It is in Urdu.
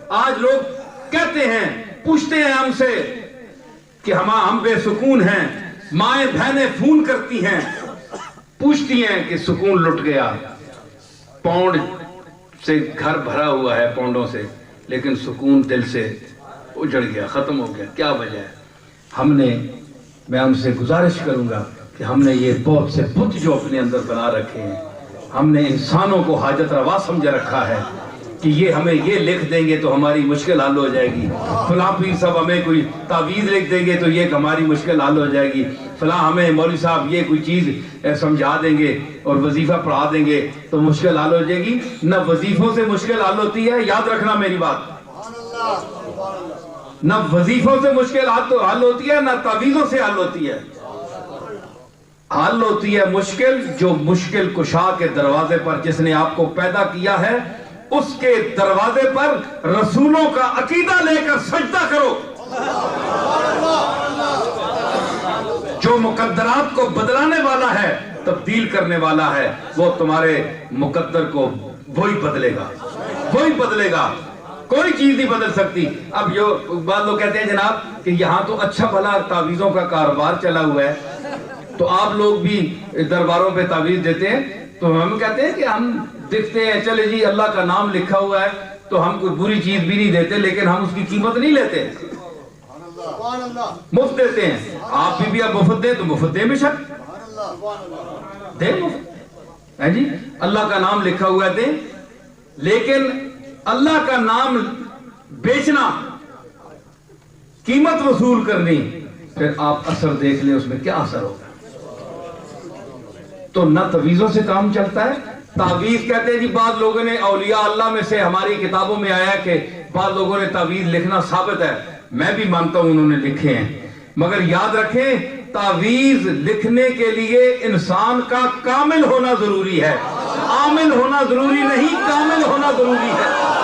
آج لوگ کہتے ہیں، پوچھتے ہیں ہم سے کہ ہم بے سکون ہیں، مائیں بہنیں فون کرتی ہیں، پوچھتی ہیں کہ سکون لٹ گیا، پاؤنڈ سے گھر بھرا ہوا ہے پاؤنڈوں سے، لیکن سکون دل سے اجڑ گیا، ختم ہو گیا، کیا وجہ ہے؟ میں ہم سے گزارش کروں گا کہ ہم نے یہ بہت سے بت جو اپنے اندر بنا رکھے ہیں، ہم نے انسانوں کو حاجت روا سمجھ رکھا ہے کہ یہ ہمیں یہ لکھ دیں گے تو ہماری مشکل حل ہو جائے گی، فلاں پیر صاحب ہمیں کوئی تعویذ لکھ دیں گے تو یہ ہماری مشکل حل ہو جائے گی، فلاں ہمیں مولوی صاحب یہ کوئی چیز سمجھا دیں گے اور وظیفہ پڑھا دیں گے تو مشکل حل ہو جائے گی۔ نہ وظیفوں سے مشکل حل ہوتی ہے، یاد رکھنا میری بات، نہ وظیفوں سے مشکل حل ہوتی ہے، نہ تعویذوں سے حل ہوتی ہے۔ حل ہوتی ہے مشکل جو مشکل کشا کے دروازے پر، جس نے آپ کو پیدا کیا ہے اس کے دروازے پر رسولوں کا عقیدہ لے کر سجدہ کرو۔ جو مقدرات کو بدلانے والا ہے، تبدیل کرنے والا ہے، وہ تمہارے مقدر کو وہی بدلے گا، وہی بدلے گا، کوئی چیز نہیں بدل سکتی۔ اب جو بعض لوگ کہتے ہیں جناب کہ یہاں تو اچھا بھلا تعویذوں کا کاروبار چلا ہوا ہے، تو آپ لوگ بھی درباروں پہ تعویذ دیتے ہیں، تو ہم کہتے ہیں کہ ہم دیکھتے ہیں چلے جی اللہ کا نام لکھا ہوا ہے تو ہم کوئی بری چیز بھی نہیں دیتے، لیکن ہم اس کی قیمت نہیں لیتے، مفت دیتے ہیں۔ آپ بھی اب مفت دیں تو مفت دیں، بے شک دیں مفت، ہے جی، اللہ کا نام لکھا ہوا ہے دیں، لیکن اللہ کا نام بیچنا، قیمت وصول کرنی، پھر آپ اثر دیکھ لیں اس میں کیا اثر ہوگا۔ تو نہ تعویذوں سے کام چلتا ہے۔ تعویذ کہتے ہیں جی بعض لوگوں نے، اولیاء اللہ میں سے ہماری کتابوں میں آیا کہ بعض لوگوں نے تعویذ لکھنا ثابت ہے، میں بھی مانتا ہوں انہوں نے لکھے ہیں، مگر یاد رکھیں تعویذ لکھنے کے لیے انسان کا کامل ہونا ضروری ہے، عامل ہونا ضروری نہیں، کامل ہونا ضروری ہے۔